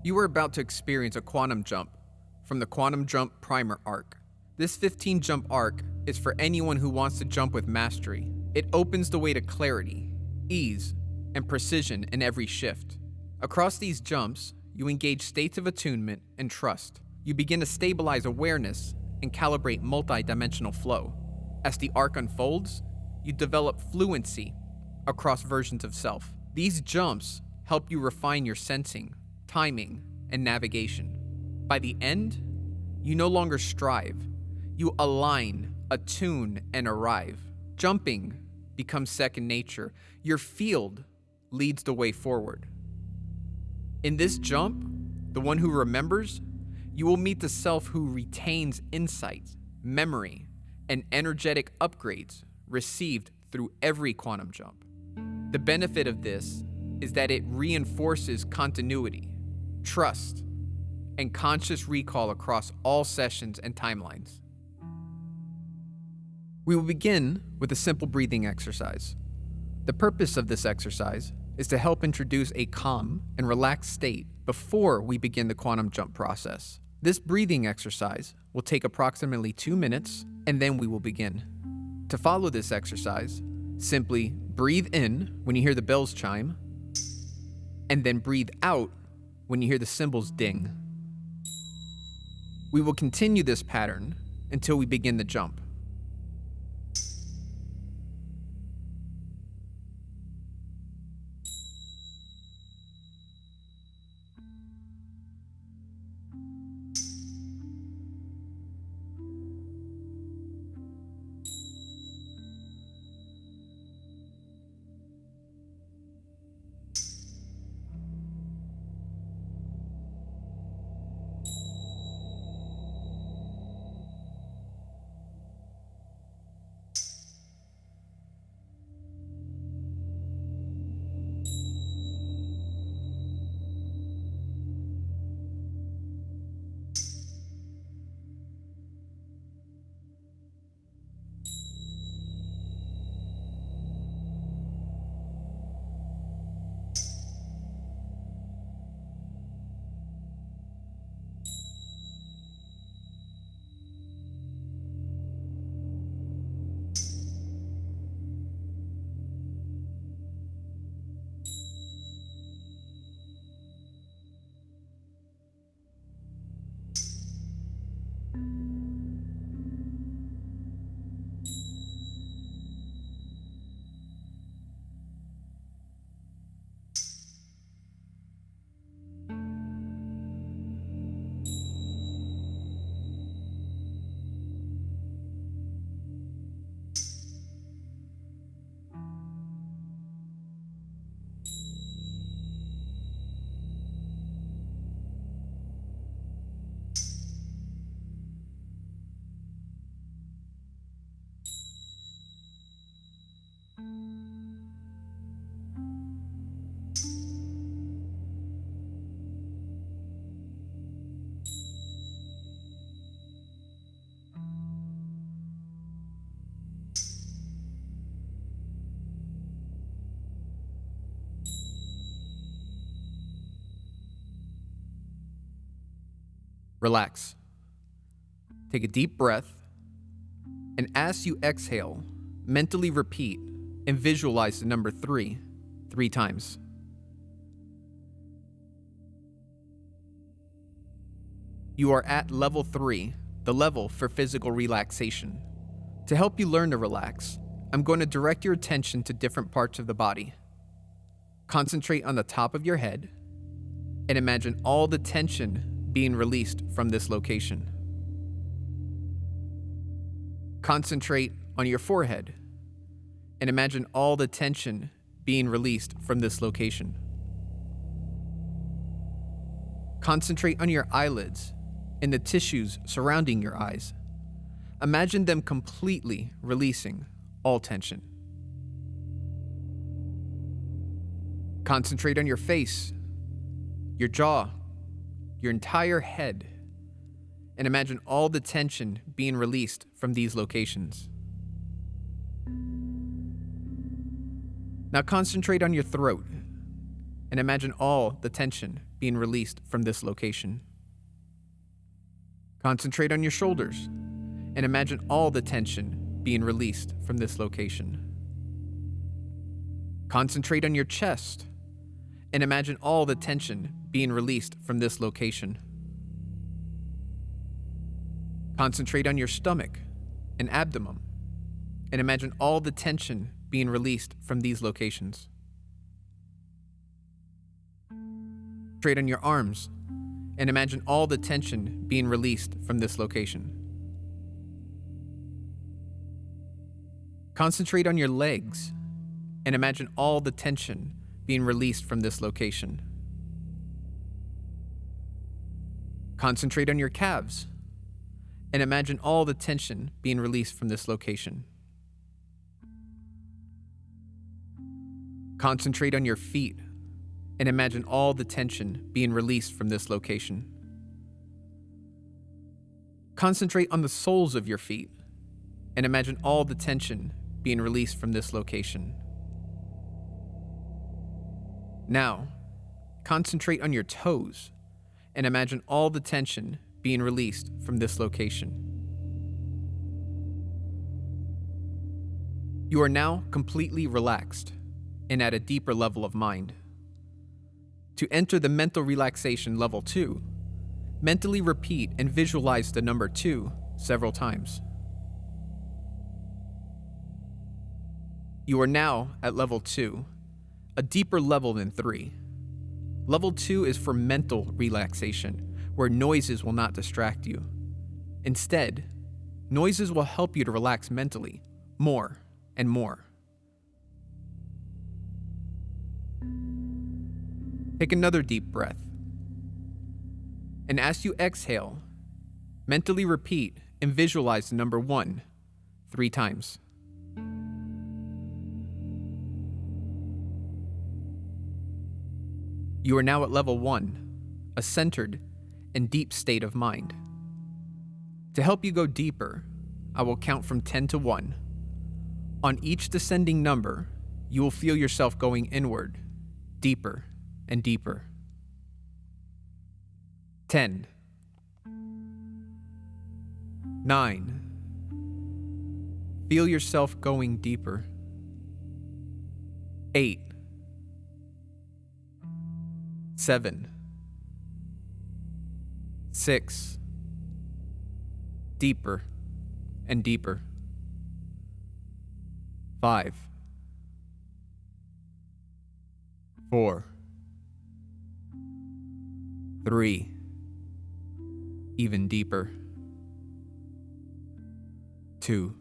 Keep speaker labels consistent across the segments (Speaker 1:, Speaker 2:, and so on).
Speaker 1: You are about to experience a quantum jump from the Quantum Jump Primer arc. This 15 jump arc is for anyone who wants to jump with mastery. It opens the way to clarity, ease, and precision in every shift. Across these jumps, you engage states of attunement and trust. You begin to stabilize awareness and calibrate multi-dimensional flow. As the arc unfolds, you develop fluency across versions of self. These jumps help you refine your sensing, timing, and navigation. By the end, you no longer strive. You align, attune, and arrive. Jumping becomes second nature. Your field leads the way forward. In this jump, the one who remembers, you will meet the self who retains insight, memory, and energetic upgrades received through every quantum jump. The benefit of this is that it reinforces continuity, trust, and conscious recall across all sessions and timelines. We will begin with a simple breathing exercise. The purpose of this exercise is to help introduce a calm and relaxed state before we begin the quantum jump process. This breathing exercise will take approximately 2 minutes, and then we will begin. To follow this exercise, simply breathe in when you hear the bells chime, and then breathe out when you hear the cymbals ding. We will continue this pattern until we begin the jump. Relax. Take a deep breath, and as you exhale, mentally repeat and visualize the number 3 times. You are at level 3, the level for physical relaxation. To help you learn to relax, I'm going to direct your attention to different parts of the body. Concentrate on the top of your head and imagine all the tension being released from this location. Concentrate on your forehead and imagine all the tension being released from this location. Concentrate on your eyelids and the tissues surrounding your eyes. Imagine them completely releasing all tension. Concentrate on your face, your jaw, your entire head, and imagine all the tension being released from these locations. Now concentrate on your throat and imagine all the tension being released from this location. Concentrate on your shoulders and imagine all the tension being released from this location. Concentrate on your chest and imagine all the tension being released from this location. Concentrate on your stomach and abdomen and imagine all the tension being released from these locations. Concentrate on your arms and imagine all the tension being released from this location. Concentrate on your legs and imagine all the tension being released from this location. Concentrate on your calves and imagine all the tension being released from this location. Concentrate on your feet and imagine all the tension being released from this location. Concentrate on the soles of your feet and imagine all the tension being released from this location. Now, concentrate on your toes and imagine all the tension being released from this location. You are now completely relaxed and at a deeper level of mind. To enter the mental relaxation level 2, mentally repeat and visualize the number 2 several times. You are now at level 2, a deeper level than 3. Level 2 is for mental relaxation, where noises will not distract you. Instead, noises will help you to relax mentally more and more. Take another deep breath. And as you exhale, mentally repeat and visualize the number 1 3 times. You are now at level 1, a centered and deep state of mind. To help you go deeper, I will count from 10 to 1. On each descending number, you will feel yourself going inward, deeper and deeper. 10, 9. Feel yourself going deeper. 8, 7, 6. Deeper and deeper. 5, 4, 3. Even deeper. 2,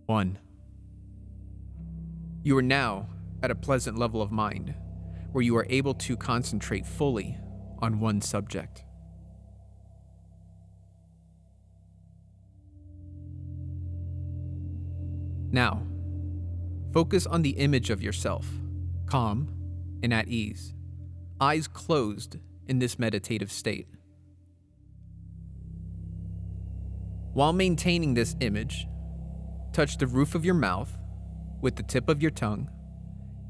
Speaker 1: 1. You are now at a pleasant level of mind, where you are able to concentrate fully on one subject. Now, focus on the image of yourself, calm and at ease, eyes closed in this meditative state. While maintaining this image, touch the roof of your mouth with the tip of your tongue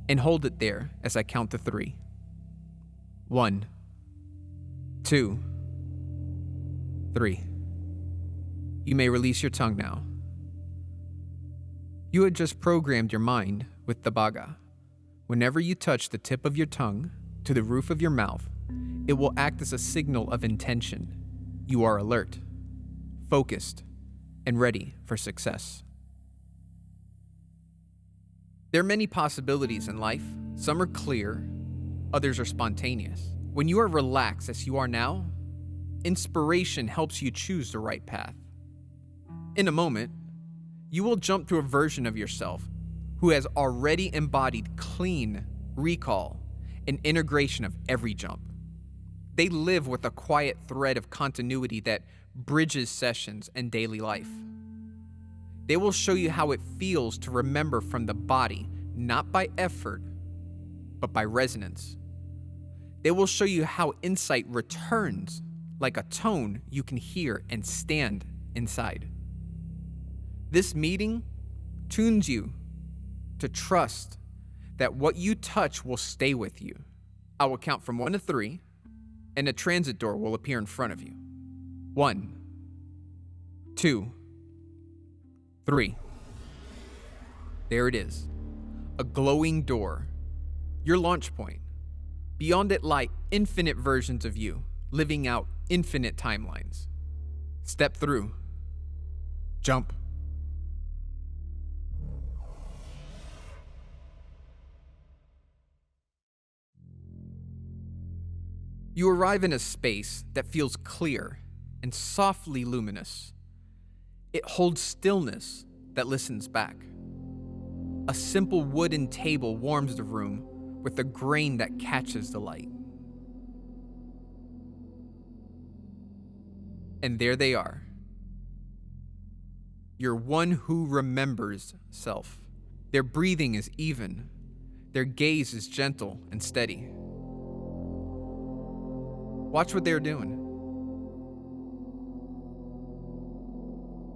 Speaker 1: and hold it there as I count to 3. 1, 2, 3. You may release your tongue now. You had just programmed your mind with the Bhaga. Whenever you touch the tip of your tongue to the roof of your mouth, it will act as a signal of intention. You are alert, focused, and ready for success. There are many possibilities in life. Some are clear, others are spontaneous. When you are relaxed as you are now, inspiration helps you choose the right path. In a moment, you will jump to a version of yourself who has already embodied clean recall and integration of every jump. They live with a quiet thread of continuity that bridges sessions and daily life. They will show you how it feels to remember from the body, not by effort, but by resonance. They will show you how insight returns like a tone you can hear and stand inside. This meeting tunes you to trust that what you touch will stay with you. I will count from 1 to 3, and a transit door will appear in front of you. 1, 2, 3. There it is. A glowing door. Your launch point. Beyond it lie infinite versions of you, living out infinite timelines. Step through. Jump. You arrive in a space that feels clear and softly luminous. It holds stillness that listens back. A simple wooden table warms the room with a grain that catches the light. And there they are. Your one who remembers self. Their breathing is even. Their gaze is gentle and steady. Watch what they're doing.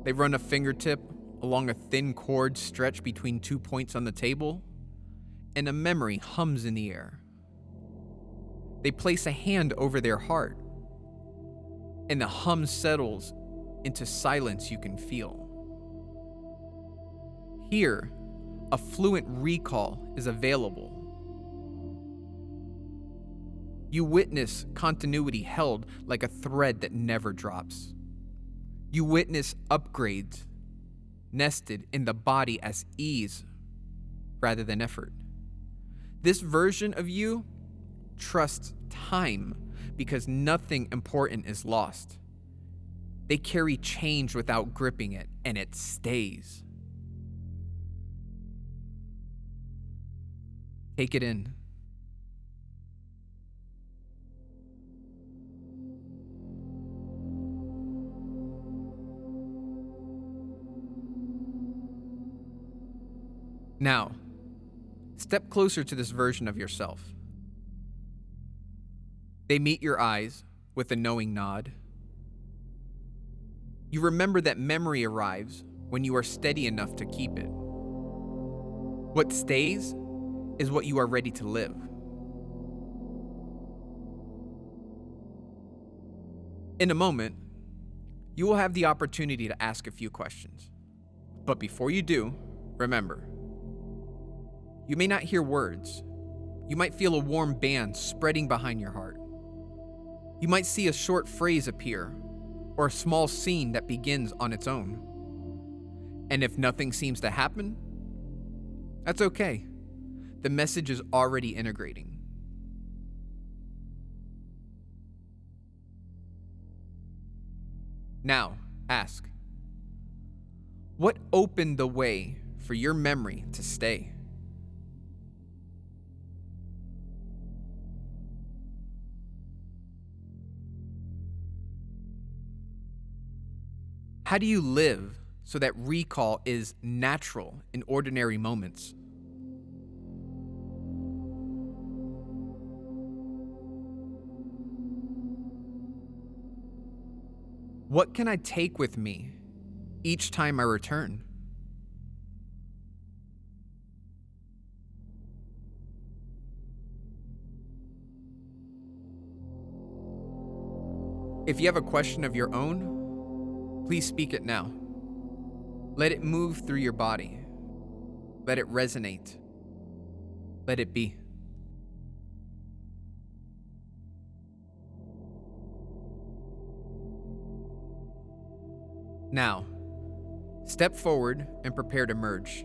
Speaker 1: They run a fingertip along a thin cord stretched between 2 points on the table, and a memory hums in the air. They place a hand over their heart, and the hum settles into silence you can feel. Here, a fluent recall is available. You witness continuity held like a thread that never drops. You witness upgrades nested in the body as ease rather than effort. This version of you trusts time because nothing important is lost. They carry change without gripping it, and it stays. Take it in. Now, step closer to this version of yourself. They meet your eyes with a knowing nod. You remember that memory arrives when you are steady enough to keep it. What stays is what you are ready to live. In a moment, you will have the opportunity to ask a few questions. But before you do, remember, you may not hear words. You might feel a warm band spreading behind your heart. You might see a short phrase appear, or a small scene that begins on its own. And if nothing seems to happen, that's okay. The message is already integrating. Now, ask, what opened the way for your memory to stay? How do you live so that recall is natural in ordinary moments? What can I take with me each time I return? If you have a question of your own, please speak it now. Let it move through your body. Let it resonate. Let it be. Now, step forward and prepare to merge.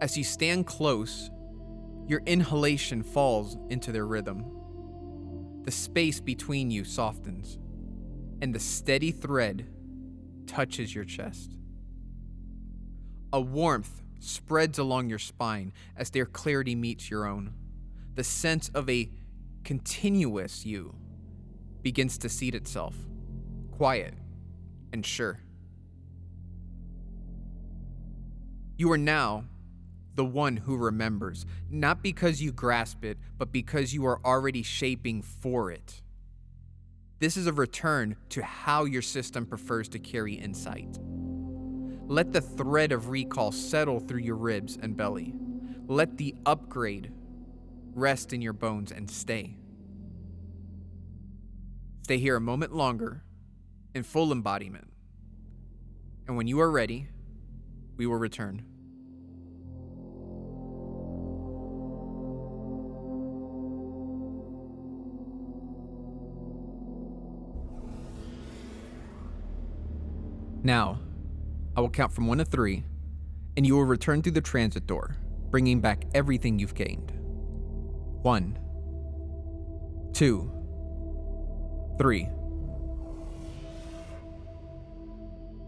Speaker 1: As you stand close, your inhalation falls into their rhythm. The space between you softens, and the steady thread touches your chest. A warmth spreads along your spine as their clarity meets your own. The sense of a continuous you begins to seat itself, quiet and sure. You are now the one who remembers, not because you grasp it, but because you are already shaping for it. This is a return to how your system prefers to carry insight. Let the thread of recall settle through your ribs and belly. Let the upgrade rest in your bones and stay. Stay here a moment longer in full embodiment. And when you are ready, we will return. Now, I will count from 1 to 3, and you will return through the transit door, bringing back everything you've gained. 1, 2, 3.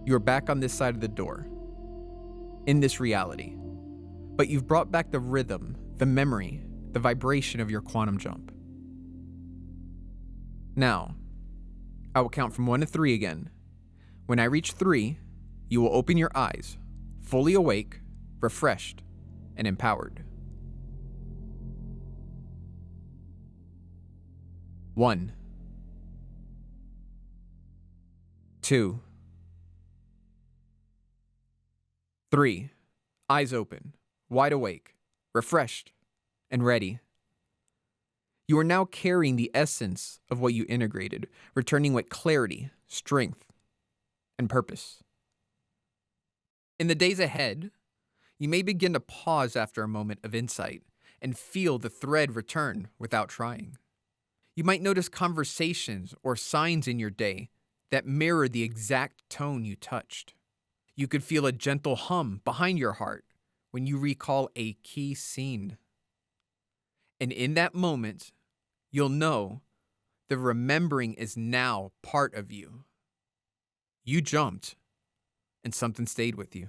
Speaker 1: You are back on this side of the door, in this reality, but you've brought back the rhythm, the memory, the vibration of your quantum jump. Now, I will count from 1 to 3 again. When I reach 3, you will open your eyes, fully awake, refreshed, and empowered. 1, 2, 3. Eyes open, wide awake, refreshed, and ready. You are now carrying the essence of what you integrated, returning with clarity, strength, and purpose. In the days ahead, you may begin to pause after a moment of insight and feel the thread return without trying. You might notice conversations or signs in your day that mirror the exact tone you touched. You could feel a gentle hum behind your heart when you recall a key scene. And in that moment, you'll know the remembering is now part of you. You jumped, and something stayed with you.